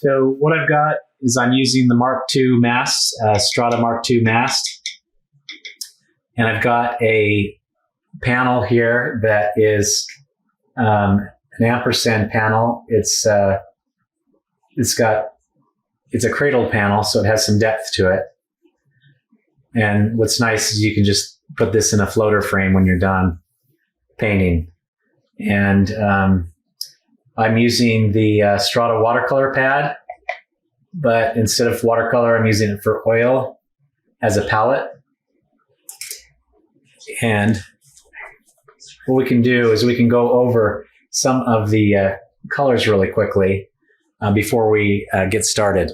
So what I've got is I'm using the Mark II mast, Strada Mark II mast. And I've got a panel here that is an ampersand panel. It's a cradle panel, so it has some depth to it. And what's nice is you can just put this in a floater frame when you're done painting. And I'm using the Strata watercolor pad, but instead of watercolor, I'm using it for oil as a palette. And what we can do is we can go over some of the colors really quickly before we get started.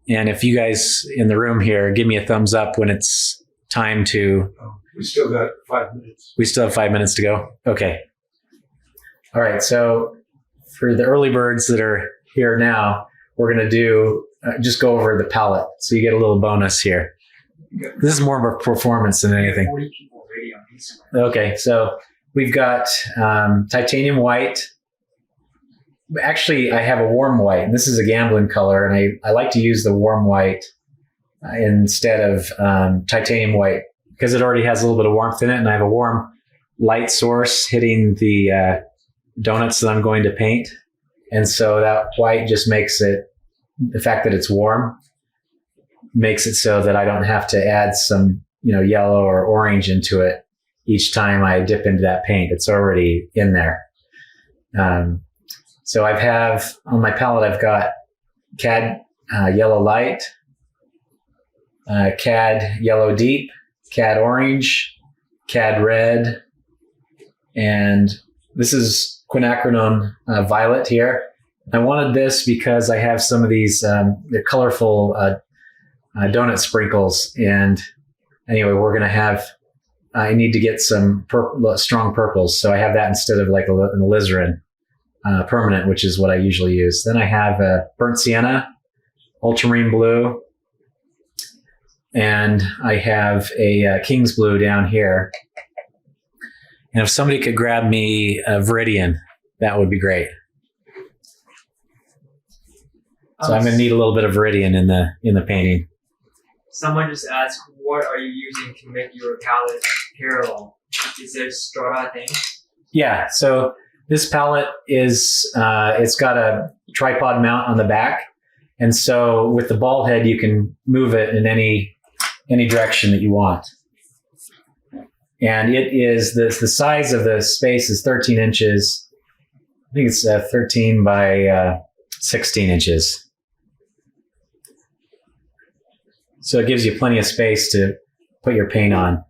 And if you guys in the room here, give me a thumbs up when it's time to... We still got 5 minutes. We still have 5 minutes to go? Okay. All right, so for the early birds that are here now, we're going to do just go over the palette, so you get a little bonus here. This is more of a performance than anything. 40 people already on Instagram. Okay, so we've got titanium white. Actually, I have a warm white, and this is a gambling color, and I like to use the warm white instead of titanium white because it already has a little bit of warmth in it, and I have a warm light source hitting the donuts that I'm going to paint. And so that white just makes it, the fact that it's warm, makes it so that I don't have to add some, yellow or orange into it each time I dip into that paint. It's already in there. So I have, on my palette, I've got CAD yellow light, CAD yellow deep, CAD orange, CAD red, and this is quinacridone violet here. I wanted this because I have some of these they're colorful donut sprinkles, and anyway, we're going to have, I need to get some strong purples, so I have that instead of like an alizarin permanent, which is what I usually use. Then I have burnt sienna, ultramarine blue, and I have a King's blue down here. And if somebody could grab me a Viridian, that would be great. So I'm going to need a little bit of Viridian in the painting. Someone just asked, what are you using to make your palette parallel? Is it a Strata thing? Yeah, so this palette is, it's got a tripod mount on the back. And so with the ball head, you can move it in any direction that you want. And it is, the size of the space is 13 inches. I think it's 13 by 16 inches. So it gives you plenty of space to put your paint on.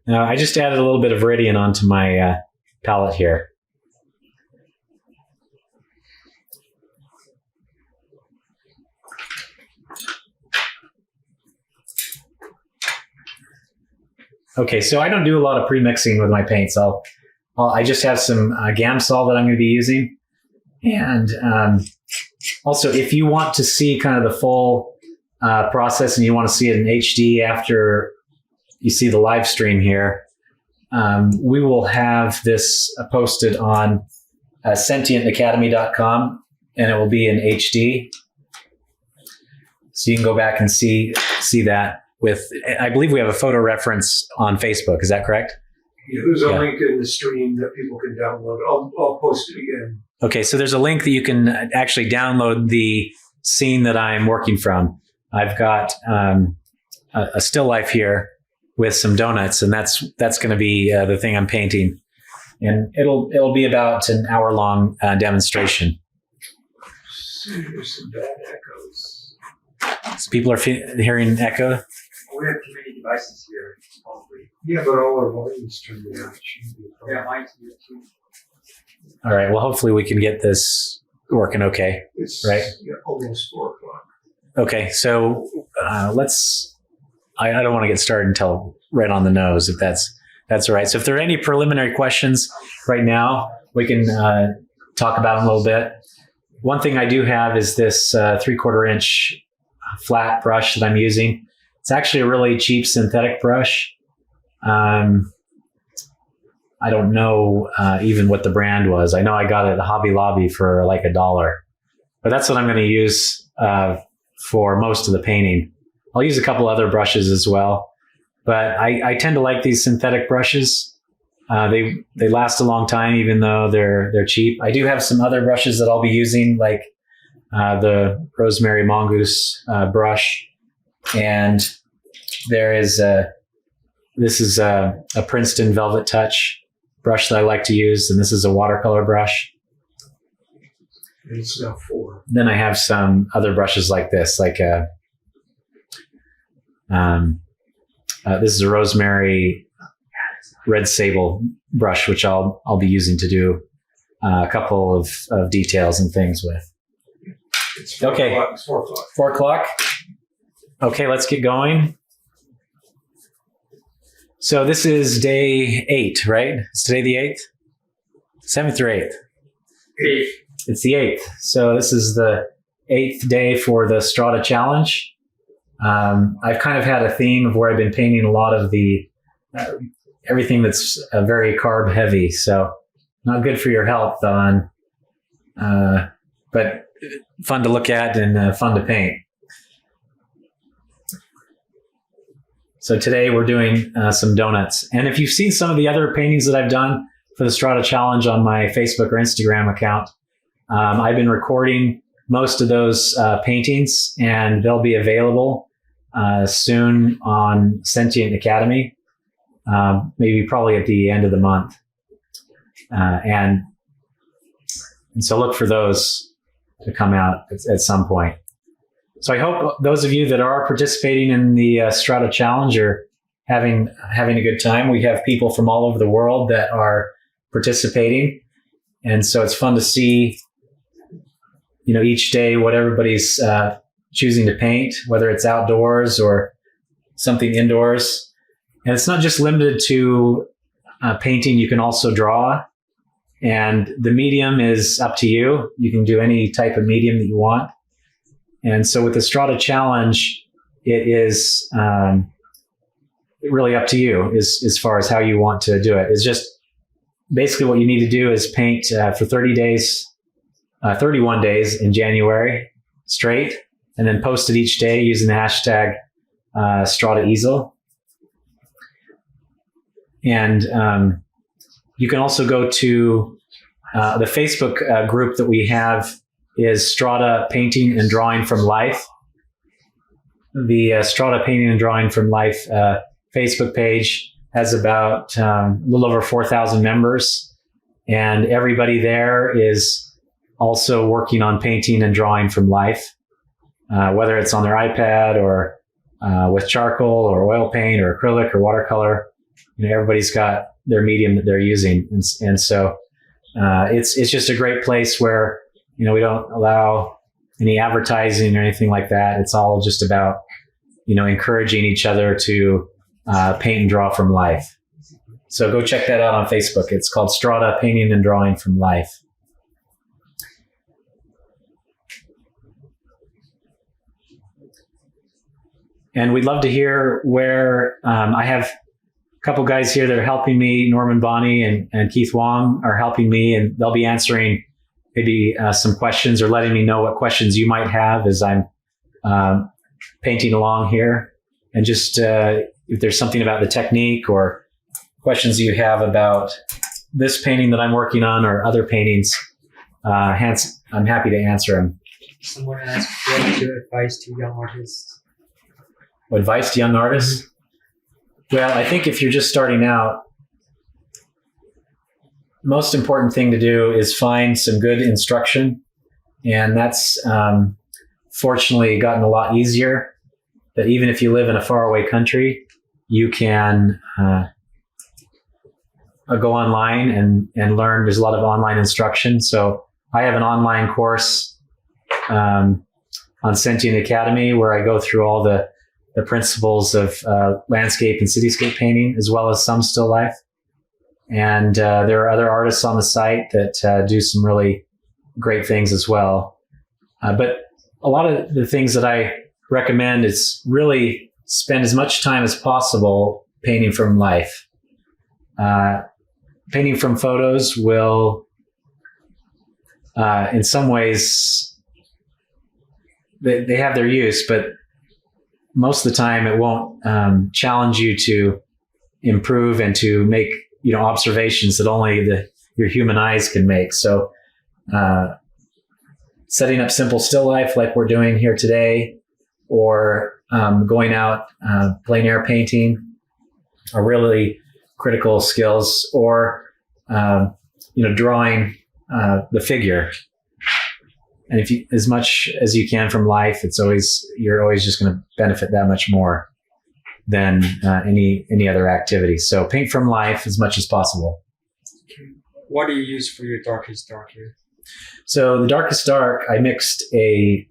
Now, I just added a little bit of Viridian onto my palette here. Okay, so I don't do a lot of pre-mixing with my paints. I just have some Gamsol that I'm going to be using. And also, if you want to see kind of the full process and you want to see it in HD after you see the live stream here, we will have this posted on sentientacademy.com, and it will be in HD. So you can go back and see that. I believe we have a photo reference on Facebook. Is that correct? Yeah, there's a link in the stream that people can download. I'll post it again. Okay, so there's a link that you can actually download the scene that I'm working from. I've got a still life here with some donuts, and that's going to be the thing I'm painting, and it'll be about an hour-long demonstration. There's some bad echoes. So people are hearing echo. We have too many devices here, probably. Yeah, but all our volumes turned down. Yeah, mine's here too. All right. Well, hopefully we can get this working okay. It's right? Almost 4 o'clock. Okay. So let's. I don't want to get started until right on the nose, if that's all right. So if there are any preliminary questions right now, we can talk about them a little bit. One thing I do have is this 3/4 inch flat brush that I'm using. It's actually a really cheap synthetic brush. I don't know even what the brand was. I know I got it at Hobby Lobby for like $1, but but that's what I'm going to use for most of the painting. I'll use a couple other brushes as well, but I tend to like these synthetic brushes. They last a long time, even though they're cheap. I do have some other brushes that I'll be using, like the Rosemary Mongoose brush, and this is a Princeton Velvet Touch brush that I like to use, and this is a watercolor brush. And it's now 4. Then I have some other brushes like this, like this is a Rosemary Red Sable brush, which I'll be using to do a couple of details and things with. It's 4 Okay. o'clock. It's 4 o'clock. 4 o'clock. Okay, let's get going. So this is day 8, right? It's today the 8th? 7th or 8th? 8. It's the 8th. So this is the 8th day for the Strata challenge. I've kind of had a theme of where I've been painting a lot of the everything that's very carb heavy. So not good for your health, but fun to look at and fun to paint. So today we're doing some donuts. And if you've seen some of the other paintings that I've done for the Strata challenge on my Facebook or Instagram account, I've been recording most of those paintings, and they'll be available soon on Sentient Academy, maybe probably at the end of the month. And so look for those to come out at some point. So I hope those of you that are participating in the Strata challenge are having a good time. We have people from all over the world that are participating, and so it's fun to see, each day what everybody's choosing to paint, whether it's outdoors or something indoors. And it's not just limited to painting. You can also draw, and the medium is up to you. You can do any type of medium that you want. And so with the Strata challenge, it is really up to you as far as how you want to do it. It's just basically what you need to do is paint for 31 days in January straight, and then post it each day using the hashtag Strata Easel. And you can also go to the Facebook group that we have is Strata Painting and Drawing from Life. The Strata Painting and Drawing from Life Facebook page has about a little over 4,000 members, and everybody there is also working on painting and drawing from life, whether it's on their iPad or with charcoal or oil paint or acrylic or watercolor. Everybody's got their medium that they're using, and so it's just a great place where we don't allow any advertising or anything like that. It's all just about encouraging each other to paint and draw from life. So go check that out on Facebook. It's called Strata Painting and Drawing from Life. And we'd love to hear where I have a couple guys here that are helping me. Norman Bonney and Keith Wong are helping me, and they'll be answering maybe some questions or letting me know what questions you might have as I'm painting along here. And just if there's something about the technique or questions you have about this painting that I'm working on or other paintings, I'm happy to answer them. Someone asked, what is your advice to young artists? Advice to young artists? Well, I think if you're just starting out, most important thing to do is find some good instruction. And that's fortunately gotten a lot easier, that even if you live in a faraway country, you can go online and learn. There's a lot of online instruction. So I have an online course on Sentient Academy where I go through all the principles of landscape and cityscape painting, as well as some still life. And there are other artists on the site that do some really great things as well. But a lot of the things that I recommend is really spend as much time as possible painting from life. Painting from photos will, in some ways, they have their use, but most of the time it won't challenge you to improve and to make observations that only your human eyes can make. So setting up simple still life like we're doing here today, or going out plein air painting are really critical skills, or drawing the figure. And if you, as much as you can from life, you're always just going to benefit that much more than any other activity. So paint from life as much as possible. What do you use for your darkest dark here? So the darkest dark, I mixed a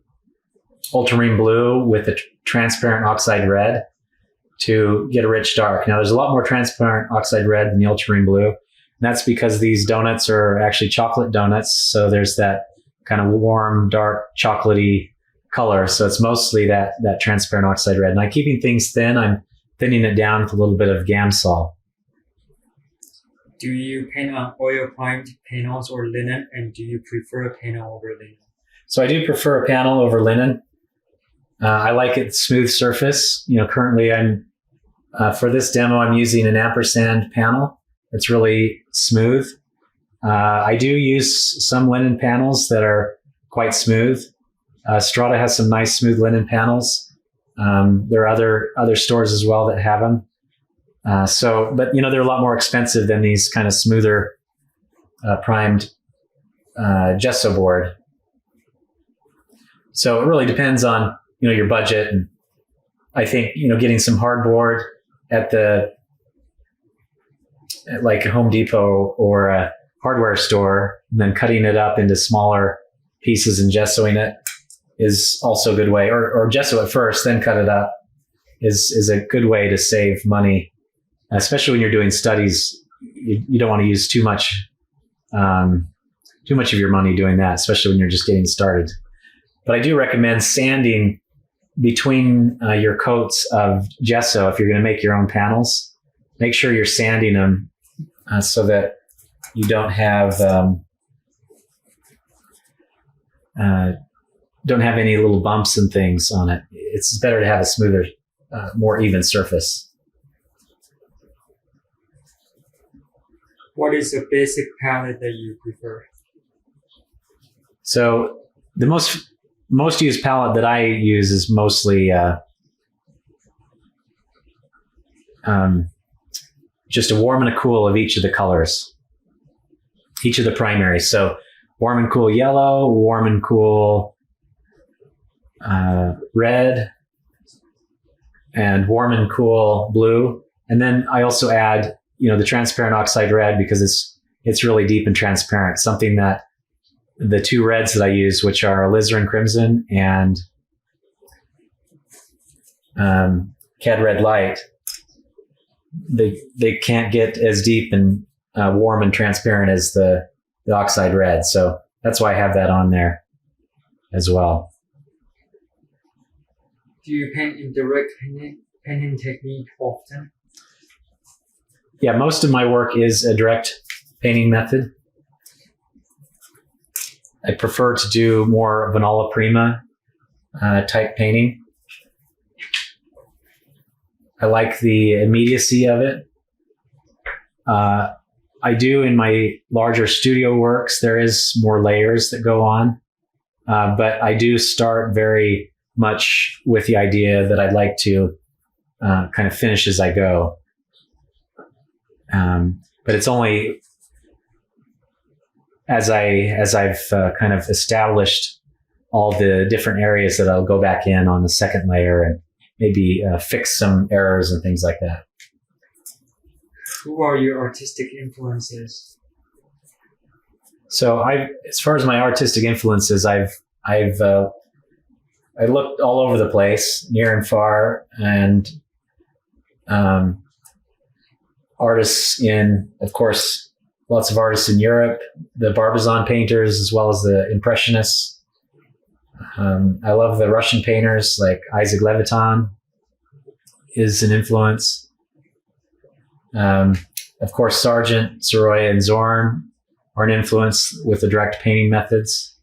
ultramarine blue with a transparent oxide red to get a rich dark. Now there's a lot more transparent oxide red than the ultramarine blue. And that's because these donuts are actually chocolate donuts. So there's that kind of warm, dark, chocolatey color. So it's mostly that transparent oxide red. And I'm keeping things thin. I'm thinning it down with a little bit of Gamsol. Do you paint on oil primed panels or linen? And do you prefer a panel over linen? So I do prefer a panel over linen. I like it smooth surface. Currently for this demo, I'm using an ampersand panel. It's really smooth. I do use some linen panels that are quite smooth. Strata has some nice smooth linen panels. There are other stores as well that have them. But they're a lot more expensive than these kind of smoother primed gesso board. So it really depends on your budget, and I think getting some hardboard at like a Home Depot or a hardware store, and then cutting it up into smaller pieces and gessoing it is also a good way. Or gesso it first, then cut it up is a good way to save money, especially when you're doing studies. You don't want to use too much of your money doing that, especially when you're just getting started. But I do recommend sanding between your coats of gesso. If you're going to make your own panels, make sure you're sanding them so that you don't have any little bumps and things on it. It's better to have a smoother, more even surface. What is the basic palette that you prefer? So the most used palette that I use is mostly just a warm and a cool of each of the colors, each of the primaries. So warm and cool yellow, warm and cool red, and warm and cool blue. And then I also add, the transparent oxide red, because it's really deep and transparent, something that the two reds that I use, which are alizarin crimson and cad red light, they can't get as deep and warm and transparent as the oxide red. So that's why I have that on there as well. Do you paint in direct painting technique often? Yeah, most of my work is a direct painting method. I prefer to do more of an alla prima type painting. I like the immediacy of it. I do in my larger studio works, there is more layers that go on, but I do start very much with the idea that I'd like to kind of finish as I go. But it's only as I've kind of established all the different areas that I'll go back in on the second layer and maybe fix some errors and things like that. Who are your artistic influences? So as far as my artistic influences, I looked all over the place, near and far, and artists of course, lots of artists in Europe, the Barbizon painters, as well as the Impressionists. I love the Russian painters, like Isaac Levitan is an influence. Of course, Sargent, Sorolla, and Zorn are an influence with the direct painting methods.